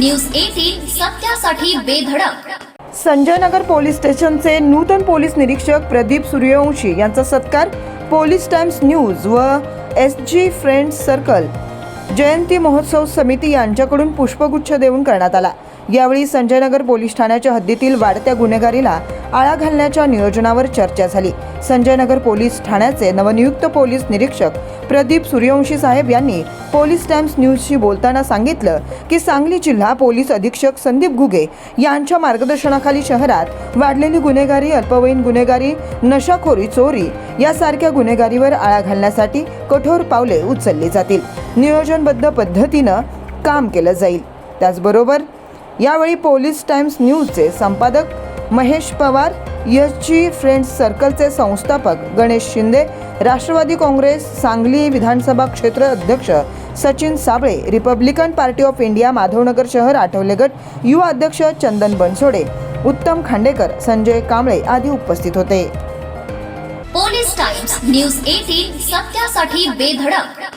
News 18 सत्यासाठी बेधडक। Sanjaynagar police स्टेशनचे नूतन police निरीक्षक प्रदीप सूर्यवंशी यांचा सत्कार पोलीस टाइम्स न्यूज व SG फ्रेंड्स सर्कल जयंती महोत्सव समिती यांच्याकडून पुष्पगुच्छ देऊन करण्यात आला। यावेळी संजयनगर पोलीस ठाण्याच्या हद्दीतील वाढत्या गुन्हेगारीला आळा घालण्याच्या नियोजनावर चर्चा झाली। संजयनगर पोलीस ठाण्याचे नवनियुक्त पोलीस निरीक्षक प्रदीप सूर्यवंशी साहेब यांनी पोलीस टाइम्स न्यूजशी बोलताना सांगितलं की सांगली जिल्हा पोलीस अधीक्षक संदीप घुगे यांच्या मार्गदर्शनाखाली शहरात वाढलेली गुन्हेगारी, अल्पवयीन गुन्हेगारी, नशाखोरी, चोरी यासारख्या गुन्हेगारीवर आळा घालण्यासाठी कठोर पावले उचलली जातील। नियोजनबद्ध पद्धतीनं काम केलं जाईल। त्याचबरोबर यावेळी पोलीस टाइम्स न्यूजचे संपादक महेश पवार, SG फ्रेंड्स सर्कलचे संस्थापक गणेश शिंदे, राष्ट्रवादी काँग्रेस सांगली विधानसभा क्षेत्र अध्यक्ष Sachin Sable, Republican party of India Madhavnagar शहर आठवले गट युवा अध्यक्ष चंदन बनसोडे, उत्तम खांडेकर, संजय कांबळे आदी उपस्थित होते। Police times news 18 सत्यासाठी बेधडक।